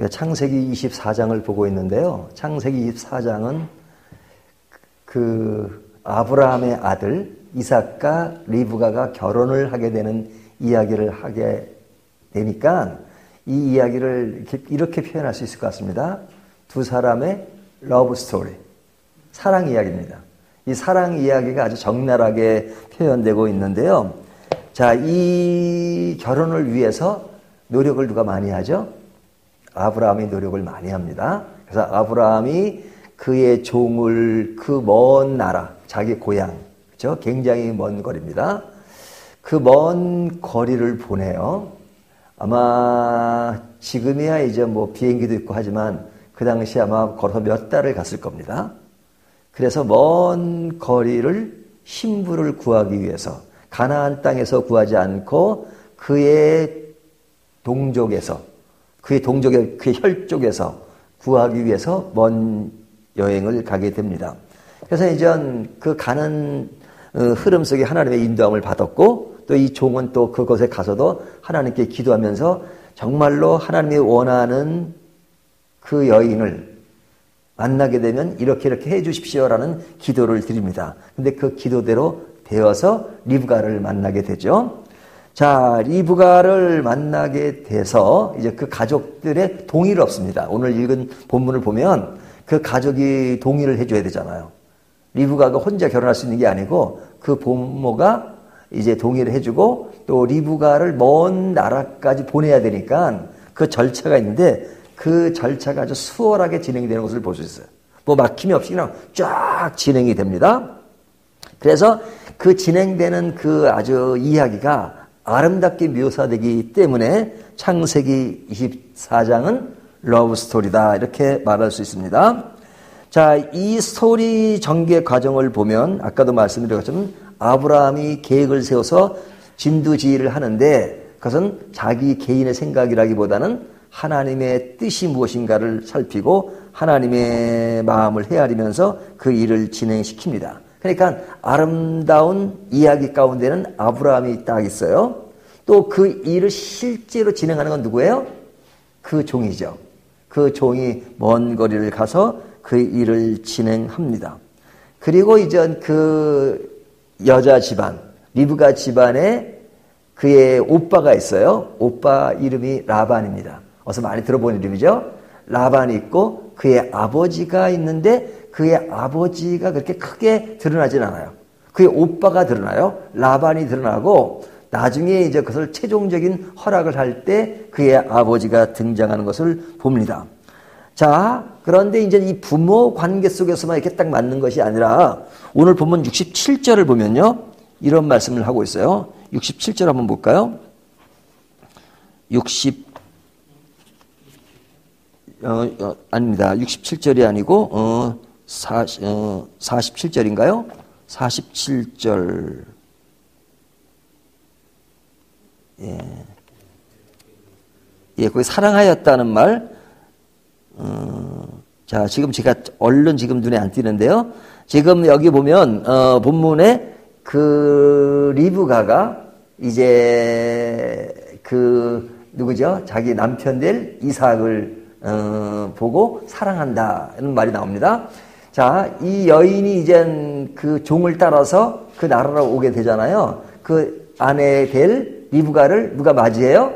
창세기 24장을 보고 있는데요. 창세기 24장은 그 아브라함의 아들 이삭과 리브가가 결혼을 하게 되는 이야기를 하게 되니까 이 이야기를 이렇게 표현할 수 있을 것 같습니다. 두 사람의 러브 스토리, 사랑 이야기입니다. 이 사랑 이야기가 아주 적나라하게 표현되고 있는데요. 자, 이 결혼을 위해서 노력을 누가 많이 하죠? 아브라함이 노력을 많이 합니다. 그래서 아브라함이 그의 종을 그 먼 나라, 자기 고향, 그렇죠? 굉장히 먼 거리입니다. 그 먼 거리를 보내요. 아마 지금이야 이제 뭐 비행기도 있고 하지만 그 당시 아마 걸어서 몇 달을 갔을 겁니다. 그래서 먼 거리를 신부를 구하기 위해서 가나안 땅에서 구하지 않고 그의 동족에서 그의 혈족에서 구하기 위해서 먼 여행을 가게 됩니다. 그래서 이제 그 가는 흐름 속에 하나님의 인도함을 받았고 또 이 종은 또 그곳에 가서도 하나님께 기도하면서 정말로 하나님이 원하는 그 여인을 만나게 되면 이렇게 해 주십시오라는 기도를 드립니다. 근데 그 기도대로 되어서 리브가를 만나게 되죠. 자, 리브가를 만나게 돼서 이제 그 가족들의 동의를 얻습니다. 오늘 읽은 본문을 보면 그 가족이 동의를 해줘야 되잖아요. 리브가가 혼자 결혼할 수 있는 게 아니고 그 부모가 이제 동의를 해주고 또 리브가를 먼 나라까지 보내야 되니까 그 절차가 있는데 그 절차가 아주 수월하게 진행되는 것을 볼 수 있어요. 뭐 막힘이 없이 그냥 쫙 진행이 됩니다. 그래서 그 진행되는 그 아주 이야기가 아름답게 묘사되기 때문에 창세기 24장은 러브 스토리다 이렇게 말할 수 있습니다. 자, 이 스토리 전개 과정을 보면 아까도 말씀드린 것처럼 아브라함이 계획을 세워서 진두지휘를 하는데 그것은 자기 개인의 생각이라기보다는 하나님의 뜻이 무엇인가를 살피고 하나님의 마음을 헤아리면서 그 일을 진행시킵니다. 그러니까 아름다운 이야기 가운데는 아브라함이 딱 있어요. 또 그 일을 실제로 진행하는 건 누구예요? 그 종이죠. 그 종이 먼 거리를 가서 그 일을 진행합니다. 그리고 이제 그 여자 집안, 리브가 집안에 그의 오빠가 있어요. 오빠 이름이 라반입니다. 어서 많이 들어본 이름이죠. 라반이 있고 그의 아버지가 있는데 그의 아버지가 그렇게 크게 드러나진 않아요. 그의 오빠가 드러나요. 라반이 드러나고 나중에 이제 그것을 최종적인 허락을 할 때 그의 아버지가 등장하는 것을 봅니다. 자, 그런데 이제 이 부모 관계 속에서만 이렇게 딱 맞는 것이 아니라 오늘 본문 67절을 보면요. 이런 말씀을 하고 있어요. 67절 한번 볼까요? 67절이 아니고 47절인가요? 47절. 예, 거기 사랑하였다는 말. 자, 지금 제가 얼른 지금 눈에 안 띄는데요. 지금 여기 보면 본문에 그 리브가가 이제 그 누구죠? 자기 남편 될 이삭을 보고 사랑한다는 말이 나옵니다. 자, 이 여인이 이제 그 종을 따라서 그 나라로 오게 되잖아요. 그 아내 될 리브가를 누가 맞이해요?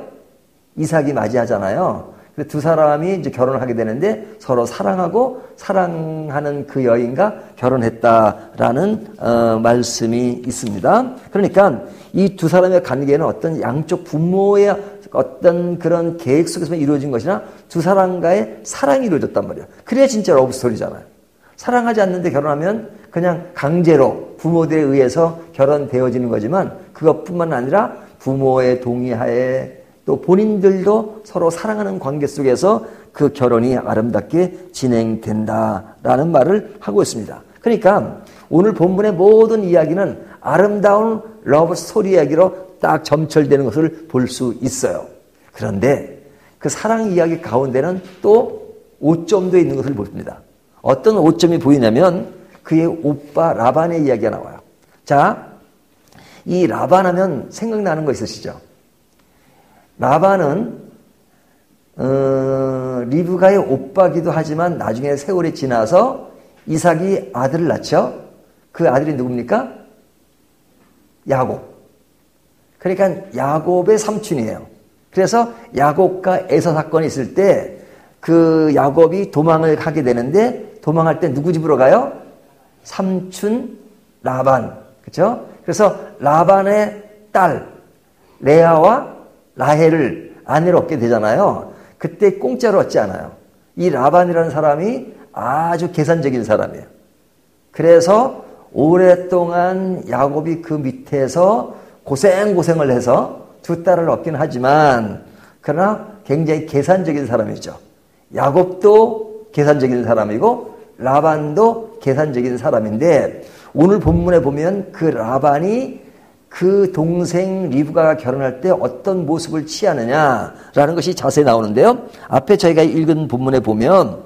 이삭이 맞이하잖아요. 두 사람이 이제 결혼을 하게 되는데 서로 사랑하고 사랑하는 그 여인과 결혼했다라는 말씀이 있습니다. 그러니까 이 두 사람의 관계는 어떤 양쪽 부모의 어떤 그런 계획 속에서만 이루어진 것이나 두 사람과의 사랑이 이루어졌단 말이에요. 그래야 진짜 러브스토리잖아요. 사랑하지 않는데 결혼하면 그냥 강제로 부모들에 의해서 결혼되어지는 거지만 그것뿐만 아니라 부모의 동의하에 또 본인들도 서로 사랑하는 관계 속에서 그 결혼이 아름답게 진행된다라는 말을 하고 있습니다. 그러니까 오늘 본문의 모든 이야기는 아름다운 러브 스토리 이야기로 딱 점철되는 것을 볼 수 있어요. 그런데 그 사랑 이야기 가운데는 또 오점도 있는 것을 봅니다. 어떤 오점이 보이냐면 그의 오빠 라반의 이야기가 나와요. 자, 이 라반 하면 생각나는 거 있으시죠? 라반은 리브가의 오빠기도 하지만 나중에 세월이 지나서 이삭이 아들을 낳죠. 그 아들이 누굽니까? 야곱. 그러니까 야곱의 삼촌이에요. 그래서 야곱과 에서 사건이 있을 때 그 야곱이 도망을 가게 되는데 도망할 때 누구 집으로 가요? 삼촌 라반. 그렇죠? 그래서 라반의 딸 레아와 라헬을 아내로 얻게 되잖아요. 그때 공짜로 얻지 않아요. 이 라반이라는 사람이 아주 계산적인 사람이에요. 그래서 오랫동안 야곱이 그 밑에서 고생을 해서 두 딸을 얻긴 하지만 그러나 굉장히 계산적인 사람이죠. 야곱도 계산적인 사람이고 라반도 계산적인 사람인데 오늘 본문에 보면 그 라반이 그 동생 리브가가 결혼할 때 어떤 모습을 취하느냐라는 것이 자세히 나오는데요. 앞에 저희가 읽은 본문에 보면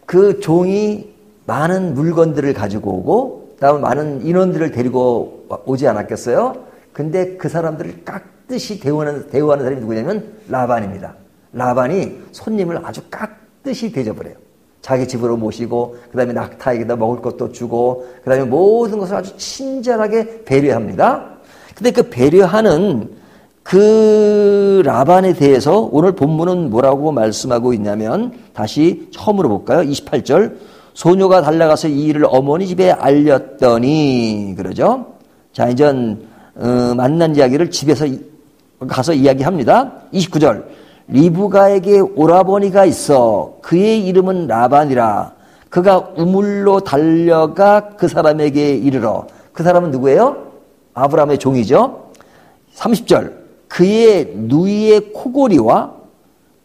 그 종이 많은 물건들을 가지고 오고 그다음에 많은 인원들을 데리고 오지 않았겠어요? 근데 그 사람들을 깍듯이 대우하는 사람이 누구냐면 라반입니다. 라반이 손님을 아주 깍듯이 대접을 해요. 자기 집으로 모시고 그 다음에 낙타에게다 먹을 것도 주고 그 다음에 모든 것을 아주 친절하게 배려합니다. 근데 그 배려하는 그 라반에 대해서 오늘 본문은 뭐라고 말씀하고 있냐면 다시 처음으로 볼까요? 28절 소녀가 달려가서 이 일을 어머니 집에 알렸더니 그러죠. 자 이제 만난 이야기를 집에서 가서 이야기합니다. 29절 리브가에게 오라버니가 있어 그의 이름은 라반이라 그가 우물로 달려가 그 사람에게 이르러 그 사람은 누구예요? 아브라함의 종이죠. 30절 그의 누이의 코골이와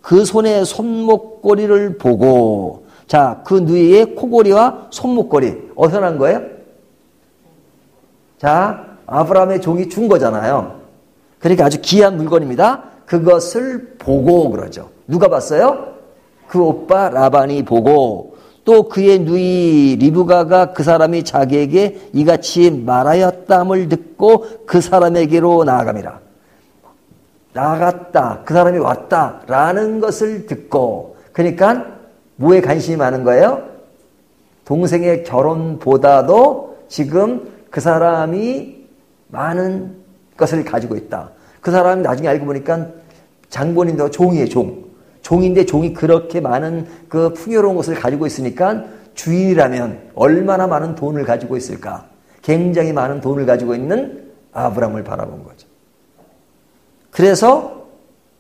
그 손의 손목고리를 보고 자, 그 누이의 코골이와 손목고리 어디서 난 거예요? 자, 아브라함의 종이 준 거잖아요. 그러니까 아주 귀한 물건입니다. 그것을 보고 그러죠. 누가 봤어요? 그 오빠 라반이 보고 또 그의 누이 리브가가 그 사람이 자기에게 이같이 말하였담을 듣고 그 사람에게로 나아갑니다. 나갔다. 그 사람이 왔다라는 것을 듣고 그러니까 뭐에 관심이 많은 거예요? 동생의 결혼보다도 지금 그 사람이 많은 것을 가지고 있다. 그 사람이 나중에 알고 보니까 장본인도 종이에요, 종. 종인데 종이 그렇게 많은 그 풍요로운 것을 가지고 있으니까 주인이라면 얼마나 많은 돈을 가지고 있을까? 굉장히 많은 돈을 가지고 있는 아브라함을 바라본 거죠. 그래서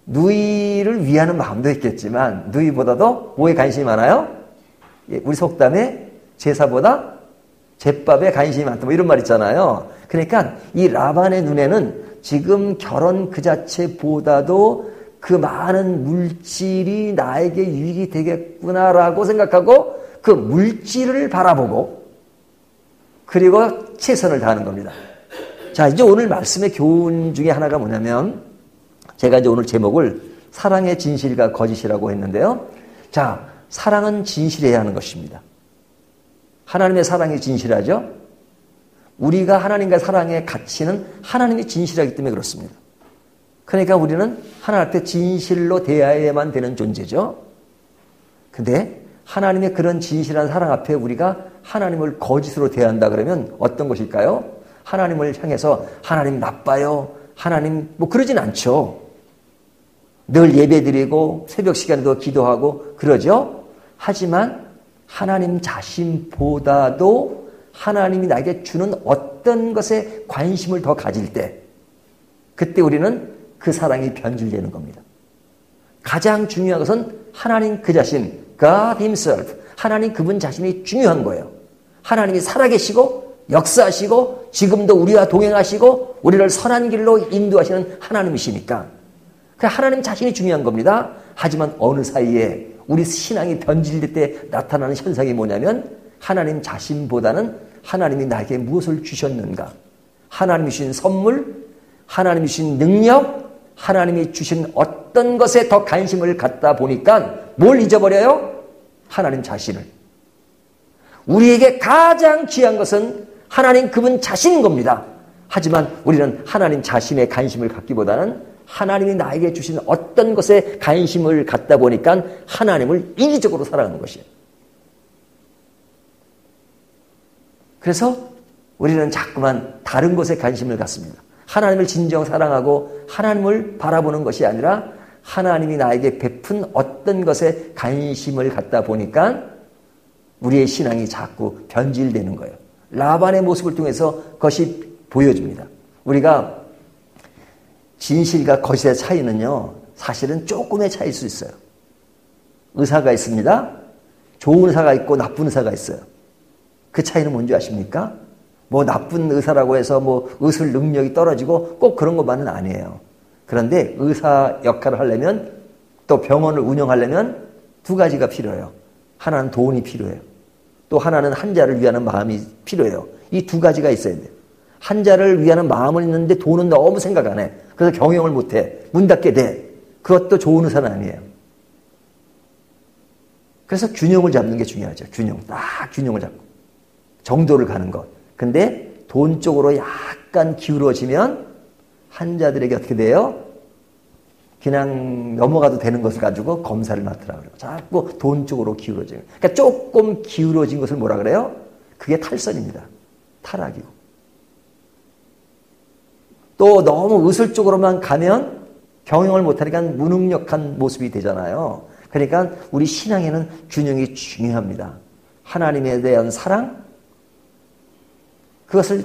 누이를 위하는 마음도 있겠지만 누이보다도 뭐에 관심이 많아요? 우리 속담에 제사보다 제밥에 관심이 많다. 뭐 이런 말 있잖아요. 그러니까 이 라반의 눈에는 지금 결혼 그 자체보다도 그 많은 물질이 나에게 유익이 되겠구나라고 생각하고 그 물질을 바라보고 그리고 최선을 다하는 겁니다. 자, 이제 오늘 말씀의 교훈 중에 하나가 뭐냐면 제가 이제 오늘 제목을 사랑의 진실과 거짓이라고 했는데요. 자, 사랑은 진실해야 하는 것입니다. 하나님의 사랑이 진실하죠? 우리가 하나님과 사랑의 가치는 하나님이 진실하기 때문에 그렇습니다. 그러니까 우리는 하나님 앞에 진실로 대해야만 되는 존재죠. 근데 하나님의 그런 진실한 사랑 앞에 우리가 하나님을 거짓으로 대한다 그러면 어떤 것일까요? 하나님을 향해서 하나님 나빠요. 하나님 뭐 그러진 않죠. 늘 예배드리고 새벽 시간에도 기도하고 그러죠. 하지만 하나님 자신보다도 하나님이 나에게 주는 어떤 것에 관심을 더 가질 때 그때 우리는 그 사랑이 변질되는 겁니다. 가장 중요한 것은 하나님 그 자신, God Himself, 하나님 그분 자신이 중요한 거예요. 하나님이 살아계시고 역사하시고 지금도 우리와 동행하시고 우리를 선한 길로 인도하시는 하나님이시니까 하나님 자신이 중요한 겁니다. 하지만 어느 사이에 우리 신앙이 변질될 때 나타나는 현상이 뭐냐면 하나님 자신보다는 하나님이 나에게 무엇을 주셨는가, 하나님이 주신 선물, 하나님이 주신 능력, 하나님이 주신 어떤 것에 더 관심을 갖다 보니까 뭘 잊어버려요? 하나님 자신을. 우리에게 가장 귀한 것은 하나님 그분 자신인 겁니다. 하지만 우리는 하나님 자신의 관심을 갖기보다는 하나님이 나에게 주신 어떤 것에 관심을 갖다 보니까 하나님을 인위적으로 사랑하는 것이에요. 그래서 우리는 자꾸만 다른 것에 관심을 갖습니다. 하나님을 진정 사랑하고 하나님을 바라보는 것이 아니라 하나님이 나에게 베푼 어떤 것에 관심을 갖다 보니까 우리의 신앙이 자꾸 변질되는 거예요. 라반의 모습을 통해서 그것이 보여집니다. 우리가 진실과 거짓의 차이는요, 사실은 조금의 차이일 수 있어요. 의사가 있습니다. 좋은 의사가 있고 나쁜 의사가 있어요. 그 차이는 뭔지 아십니까? 뭐 나쁜 의사라고 해서 뭐 의술 능력이 떨어지고 꼭 그런 것만은 아니에요. 그런데 의사 역할을 하려면 또 병원을 운영하려면 두 가지가 필요해요. 하나는 돈이 필요해요. 또 하나는 환자를 위하는 마음이 필요해요. 이 두 가지가 있어야 돼요. 환자를 위하는 마음은 있는데 돈은 너무 생각 안 해. 그래서 경영을 못 해. 문 닫게 돼. 그것도 좋은 의사는 아니에요. 그래서 균형을 잡는 게 중요하죠. 딱 균형을 잡고. 정도를 가는 것. 근데 돈 쪽으로 약간 기울어지면 환자들에게 어떻게 돼요? 그냥 넘어가도 되는 것을 가지고 검사를 맡으라 그래요. 자꾸 돈 쪽으로 기울어져요. 그러니까 조금 기울어진 것을 뭐라 그래요? 그게 탈선입니다. 타락이고. 또 너무 의술 쪽으로만 가면 경영을 못하니까 무능력한 모습이 되잖아요. 그러니까 우리 신앙에는 균형이 중요합니다. 하나님에 대한 사랑, 그것을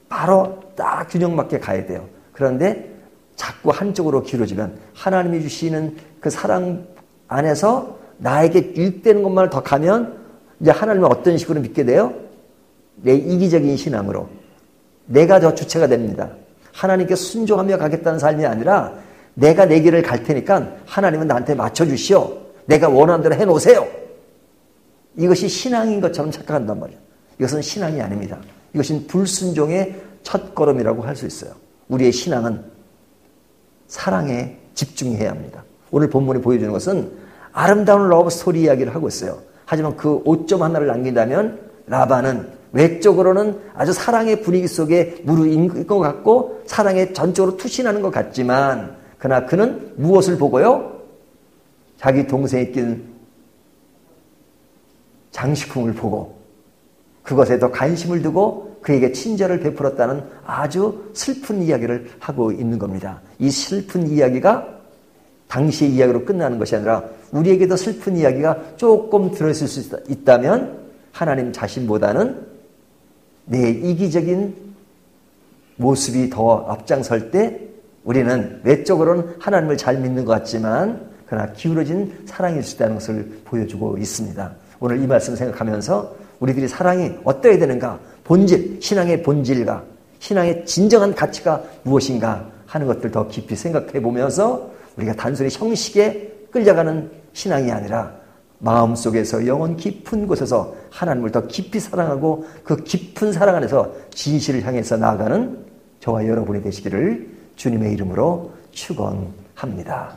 바로 딱 균형 맞게 가야 돼요. 그런데 자꾸 한쪽으로 기울어지면 하나님이 주시는 그 사랑 안에서 나에게 유익되는 것만 더 가면 이제 하나님을 어떤 식으로 믿게 돼요? 내 이기적인 신앙으로. 내가 더 주체가 됩니다. 하나님께 순종하며 가겠다는 삶이 아니라 내가 내 길을 갈 테니까 하나님은 나한테 맞춰주시오. 내가 원하는 대로 해놓으세요. 이것이 신앙인 것처럼 착각한단 말이에요. 이것은 신앙이 아닙니다. 이것은 불순종의 첫걸음이라고 할 수 있어요. 우리의 신앙은 사랑에 집중해야 합니다. 오늘 본문이 보여주는 것은 아름다운 러브 스토리 이야기를 하고 있어요. 하지만 그 오점 하나를 남긴다면 라반은 외적으로는 아주 사랑의 분위기 속에 무르익은 것 같고 사랑에 전적으로 투신하는 것 같지만 그러나 그는 무엇을 보고요? 자기 동생이 낀 장식품을 보고 그것에 더 관심을 두고 그에게 친절을 베풀었다는 아주 슬픈 이야기를 하고 있는 겁니다. 이 슬픈 이야기가 당시의 이야기로 끝나는 것이 아니라 우리에게도 슬픈 이야기가 조금 들어있을 수 있다면 하나님 자신보다는 내 이기적인 모습이 더 앞장설 때 우리는 외적으로는 하나님을 잘 믿는 것 같지만 그러나 기울어진 사랑일 수 있다는 것을 보여주고 있습니다. 오늘 이 말씀 생각하면서 우리들이 사랑이 어떠해야 되는가? 본질, 신앙의 본질과 신앙의 진정한 가치가 무엇인가 하는 것들 더 깊이 생각해 보면서 우리가 단순히 형식에 끌려가는 신앙이 아니라 마음속에서 영혼 깊은 곳에서 하나님을 더 깊이 사랑하고 그 깊은 사랑 안에서 진실을 향해서 나아가는 저와 여러분이 되시기를 주님의 이름으로 축원합니다.